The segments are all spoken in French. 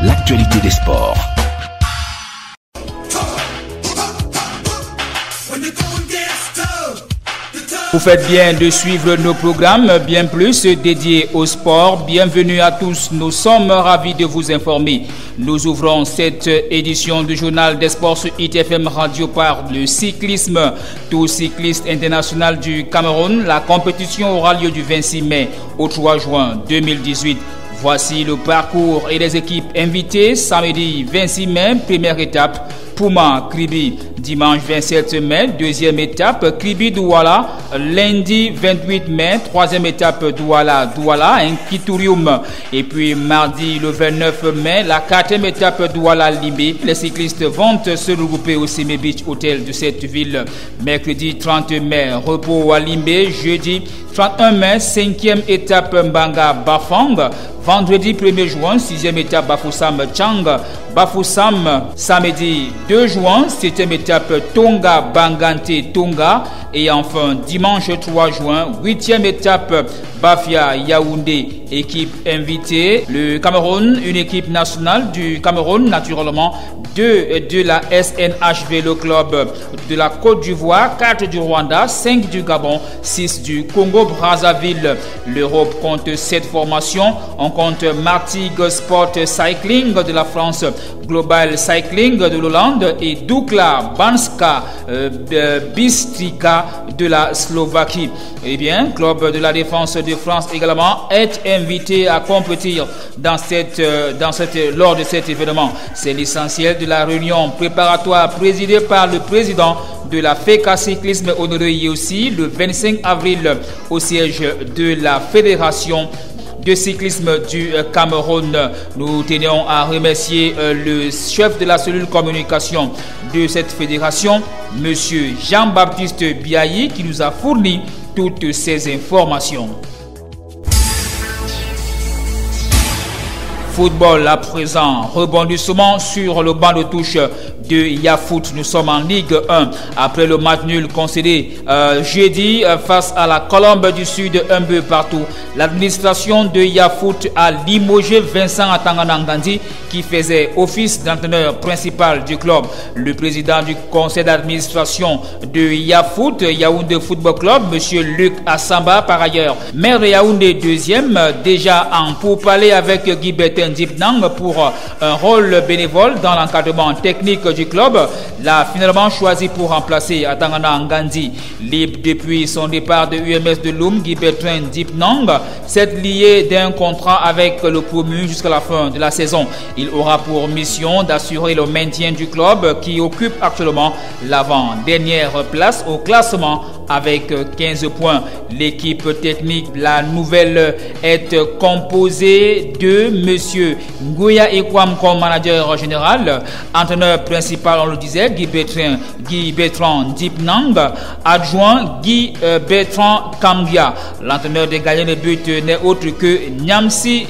L'actualité des sports. Vous faites bien de suivre nos programmes bien plus dédiés au sport. Bienvenue à tous, nous sommes ravis de vous informer. Nous ouvrons cette édition du journal des sports sur ITFM Radio par le cyclisme. Tour cycliste international du Cameroun. La compétition aura lieu du 26 mai au 3 juin 2018. Voici le parcours et les équipes invitées. Samedi 26 mai, première étape, Pouma Kribi. Dimanche 27 mai, deuxième étape, Kribi-Douala. Lundi 28 mai, troisième étape, Douala, Nkiturium. Et puis mardi le 29 mai, la quatrième étape, Douala-Limbe. Les cyclistes vont se regrouper au Seme Beach Hotel de cette ville. Mercredi 30 mai, repos à Limbe. Jeudi 31 mai, cinquième étape, Mbanga-Bafang. Vendredi 1er juin, sixième étape, Bafoussam-Chang. Bafoussam, samedi 2 juin, septième étape, Tonga-Bangante-Tonga. Et enfin, dimanche 3 juin, huitième étape, Bafia-Yaoundé. Équipe invitée, le Cameroun, une équipe nationale du Cameroun, naturellement, 2 de la SNHV, le club de la Côte d'Ivoire, 4 du Rwanda, 5 du Gabon, 6 du Congo-Brazzaville. L'Europe compte 7 formations. On compte Martigues Sport Cycling de la France, Global Cycling de l'Hollande et Dukla Banska Bystrica de la Slovaquie. Eh bien, Club de la Défense de France également est invité à compétir lors de cet événement. C'est l'essentiel de la réunion préparatoire présidée par le président de la FECA Cyclisme honoré aussi le 25 avril au siège de la Fédération de cyclisme du Cameroun. Nous tenions à remercier le chef de la cellule communication de cette fédération, monsieur Jean-Baptiste Biayi, qui nous a fourni toutes ces informations. Football à présent, rebondissement sur le banc de touche de Yafoot. Nous sommes en Ligue 1 après le match nul concédé jeudi face à la Colombe du Sud, un but partout. L'administration de Yafoot a limogé Vincent Atangana-Ngandi qui faisait office d'entraîneur principal du club. Le président du conseil d'administration de Yafoot, Yaoundé Football Club, monsieur Luc Assamba, par ailleurs maire de Yaoundé deuxième, déjà en pourparlers avec Guy Bertin Dipnang pour un rôle bénévole dans l'encadrement technique du club, l'a finalement choisi pour remplacer Atangana Ngandi. Libre depuis son départ de UMS de Loum, Guy Bertin Dipnang s'est lié d'un contrat avec le promu jusqu'à la fin de la saison. Il aura pour mission d'assurer le maintien du club qui occupe actuellement l'avant-dernière place au classement avec 15 points. L'équipe technique, la nouvelle, est composée de monsieur Ngoya Ekwam comme manager général, entraîneur principal, on le disait, Guy Bertrand Dipnang, adjoint Guy Bertrand Kambia. L'entraîneur des gardiens de but n'est autre que Nyamsi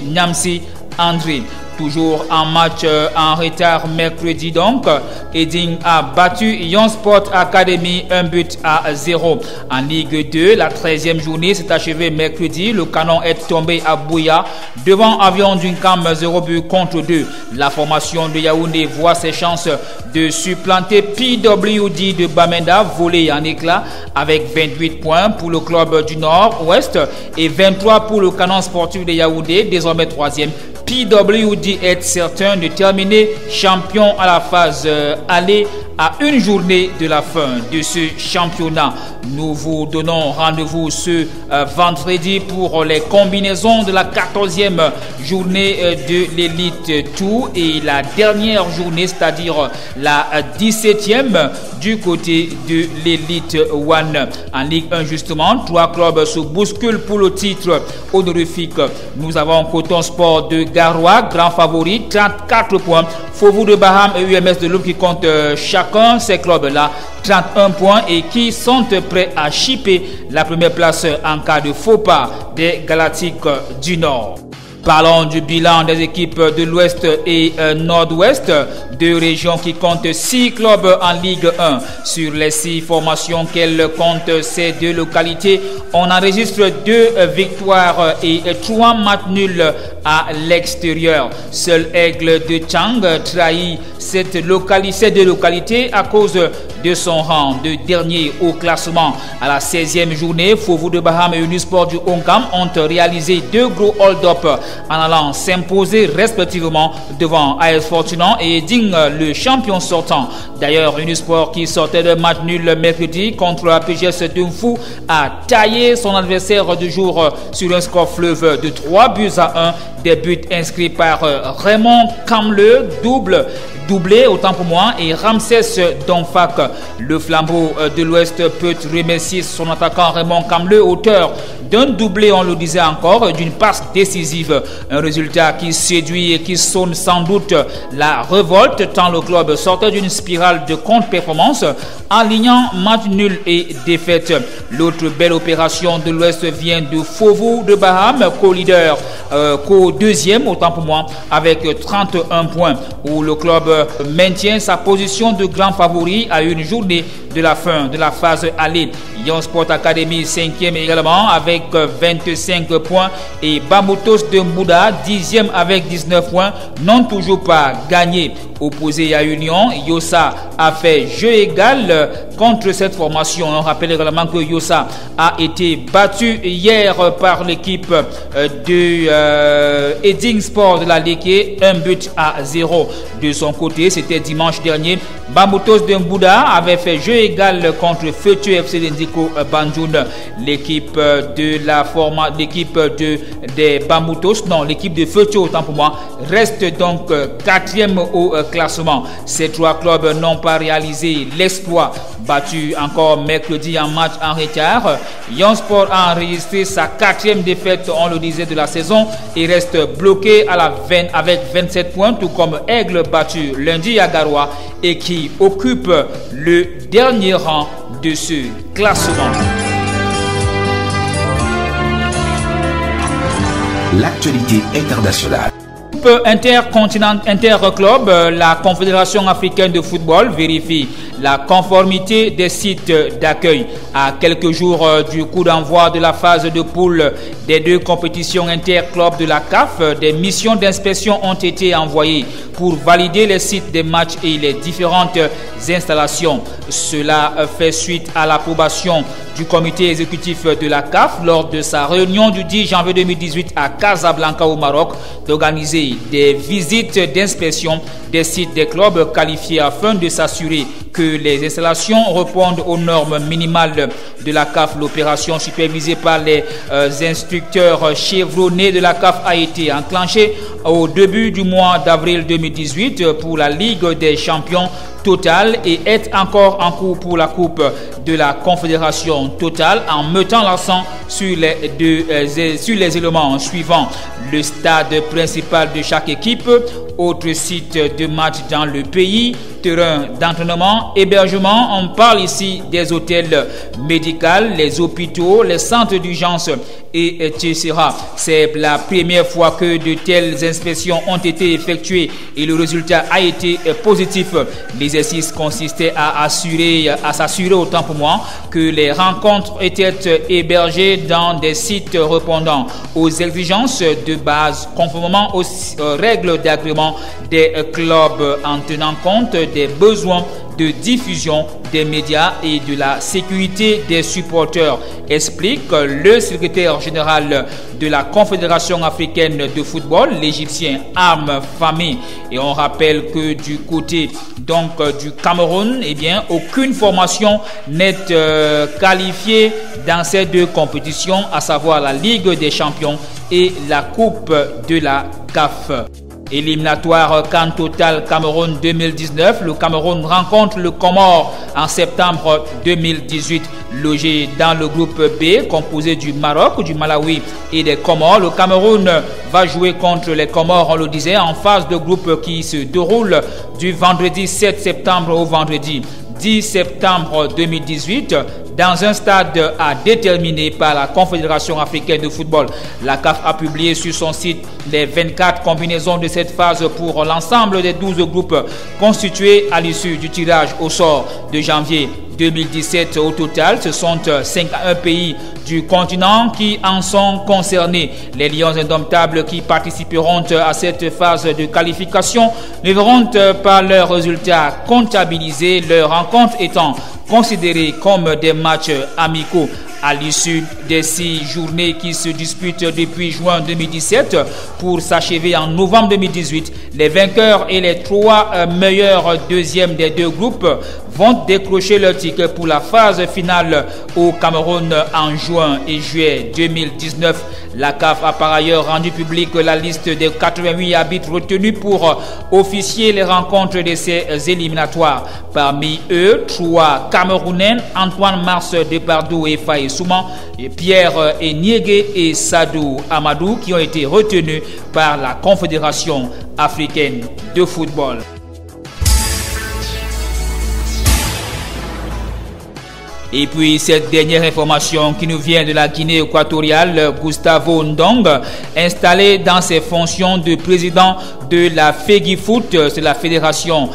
André. Toujours en match en retard mercredi donc, Eding a battu Yon Sport Academy 1-0. En Ligue 2, la 13e journée s'est achevée mercredi. Le Canon est tombé à Bouya devant Avion Dunkam 0-2. La formation de Yaoundé voit ses chances de supplanter PWD de Bamenda volé en éclats avec 28 points pour le club du Nord-Ouest et 23 pour le Canon sportif de Yaoundé, désormais 3e. PWD est certain de terminer champion à la phase aller à une journée de la fin de ce championnat. Nous vous donnons rendez-vous ce vendredi pour les combinaisons de la 14e journée de l'Elite Tour et la dernière journée, c'est-à-dire la 17e du côté de l'Elite One. En Ligue 1 justement, 3 clubs se bousculent pour le titre honorifique. Nous avons Coton Sport de Garoua, grand favori, 34 points. Faubourg de Baham et UMS de Loum qui comptent chacun ces clubs-là 31 points et qui sont prêts à chipper la première place en cas de faux pas des Galactiques du Nord. Parlons du bilan des équipes de l'Ouest et Nord-Ouest, deux régions qui comptent 6 clubs en Ligue 1. Sur les 6 formations qu'elles comptent, ces deux localités, on enregistre 2 victoires et 3 matchs nuls à l'extérieur. Seul Aigle de Tchang trahit ces deux localités à cause de son rang de dernier au classement. À la 16e journée, Fovu de Baham et Unisport du Hongkam ont réalisé 2 gros hold-up en allant s'imposer respectivement devant AS Fortuna et Eding, le champion sortant. D'ailleurs, Unisport qui sortait de match nul mercredi contre la PGS Dunfu a taillé son adversaire du jour sur un score fleuve de 3-1. Des buts inscrits par Raymond Kamle, doublé autant pour moi, et Ramsès Donfak. Le flambeau de l'Ouest peut remercier son attaquant Raymond Kamle, auteur d'un doublé, on le disait encore, d'une passe décisive. Un résultat qui séduit et qui sonne sans doute la révolte tant le club sortait d'une spirale de contre-performance en lignant match nul et défaite. L'autre belle opération de l'Ouest vient de Fovu de Baham, co-leader, co-deuxième autant pour moi, avec 31 points, où le club maintient sa position de grand favori à une journée de la fin de la phase aller. Young Sport Academy 5e également avec 25 points et Bamoutos de Mbouda 10e avec 19 points, n'ont toujours pas gagné. Opposé à Union, Yossa a fait jeu égal contre cette formation. On rappelle également que Yossa a été battu hier par l'équipe de Eding Sport de la Ligue, 1-0. De son côté, c'était dimanche dernier, Bamoutos de Mbouda avait fait jeu égal contre Feutu FC Ndiko Banjoun. L'équipe de Feutu, autant pour moi, reste donc 4e au classement. Ces 3 clubs n'ont pas réalisé l'exploit. Battu encore mercredi en match en retard, Young Sport a enregistré sa 4e défaite, on le disait, de la saison et reste bloqué avec 27 points, tout comme Aigle battu lundi à Garoua et qui occupe le dernier rang de ce classement. L'actualité internationale. Interclub, la Confédération africaine de football vérifie la conformité des sites d'accueil. À quelques jours du coup d'envoi de la phase de poule des 2 compétitions interclubs de la CAF, des missions d'inspection ont été envoyées pour valider les sites des matchs et les différentes installations. Cela fait suite à l'approbation du comité exécutif de la CAF lors de sa réunion du 10 janvier 2018 à Casablanca au Maroc d'organiser des visites d'inspection des sites des clubs qualifiés afin de s'assurer que les installations répondent aux normes minimales de la CAF. L'opération supervisée par les instructeurs chevronnés de la CAF a été enclenchée au début du mois d'avril 2018 pour la Ligue des champions Total et est encore en cours pour la Coupe de la Confédération Total, en mettant l'accent sur les éléments suivants: le stade principal de chaque équipe, autres sites de match dans le pays, terrain d'entraînement, hébergement. On parle ici des hôtels médicaux, les hôpitaux, les centres d'urgence, etc. C'est la première fois que de telles inspections ont été effectuées et le résultat a été positif. L'exercice consistait à s'assurer autant pour moi que les rencontres étaient hébergées dans des sites répondant aux exigences de base conformément aux règles d'agrément des clubs, en tenant compte des besoins de diffusion des médias et de la sécurité des supporters, explique le secrétaire général de la Confédération africaine de football, l'Égyptien Arm Fami. Et on rappelle que du côté du Cameroun, aucune formation n'est qualifiée dans ces 2 compétitions, à savoir la Ligue des champions et la Coupe de la CAF. Éliminatoire CAN Total Cameroun 2019, le Cameroun rencontre le Comore en septembre 2018. Logé dans le groupe B composé du Maroc, du Malawi et des Comores, le Cameroun va jouer contre les Comores, on le disait, en phase de groupe qui se déroule du vendredi 7 septembre au vendredi 10 septembre 2018. dans un stade à déterminer par la Confédération africaine de football. La CAF a publié sur son site les 24 combinaisons de cette phase pour l'ensemble des 12 groupes constitués à l'issue du tirage au sort de janvier 2017. Au total, ce sont 51 pays du continent qui en sont concernés. Les Lions indomptables qui participeront à cette phase de qualification ne verront pas leurs résultats comptabilisés, leurs rencontres étant considérées comme des matchs amicaux. À l'issue des 6 journées qui se disputent depuis juin 2017 pour s'achever en novembre 2018, les vainqueurs et les 3 meilleurs deuxièmes des 2 groupes vont décrocher leur ticket pour la phase finale au Cameroun en juin et juillet 2019. La CAF a par ailleurs rendu publique la liste des 88 arbitres retenus pour officier les rencontres de ces éliminatoires. Parmi eux, 3 Camerounais, Antoine Mars Depardou et Faye Souman, Pierre Eniégué et Sadou Amadou, qui ont été retenus par la Confédération africaine de football. Et puis cette dernière information qui nous vient de la Guinée équatoriale, Gustavo Ndong, installé dans ses fonctions de président de la FEGIFOOT, c'est la Fédération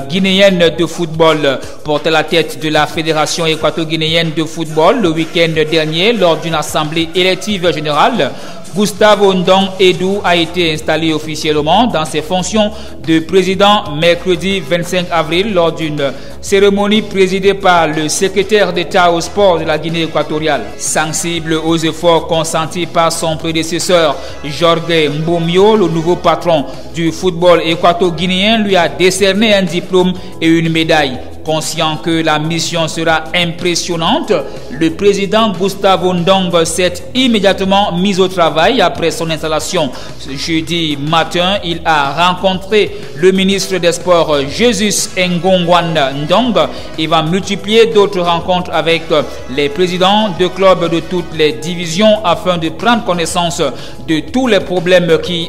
guinéenne de football, porte à la tête de la Fédération équato-guinéenne de football le week-end dernier lors d'une assemblée élective générale. Gustavo Ndong Edou a été installé officiellement dans ses fonctions de président mercredi 25 avril lors d'une cérémonie présidée par le secrétaire d'État au sport de la Guinée équatoriale. Sensible aux efforts consentis par son prédécesseur, Jorge Mbomio, le nouveau patron du football équato-guinéen, lui a décerné un diplôme et une médaille. Conscient que la mission sera impressionnante, le président Gustavo Ndong s'est immédiatement mis au travail après son installation. Ce jeudi matin, il a rencontré le ministre des Sports Jesus Ngongwan Ndong et va multiplier d'autres rencontres avec les présidents de clubs de toutes les divisions afin de prendre connaissance de tous les problèmes qui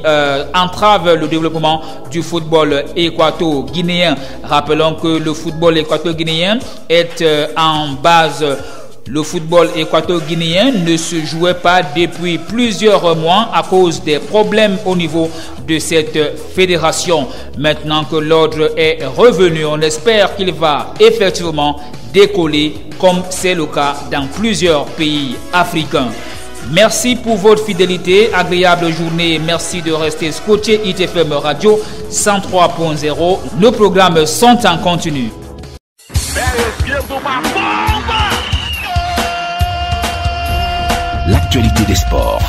entravent le développement du football équato-guinéen. Rappelons que le football équato-guinéen est en base. Le football équato-guinéen ne se jouait pas depuis plusieurs mois à cause des problèmes au niveau de cette fédération. Maintenant que l'ordre est revenu, on espère qu'il va effectivement décoller comme c'est le cas dans plusieurs pays africains. Merci pour votre fidélité, agréable journée, merci de rester scotché ITFM Radio 103.0. Nos programmes sont en continu. L'actualité des sports.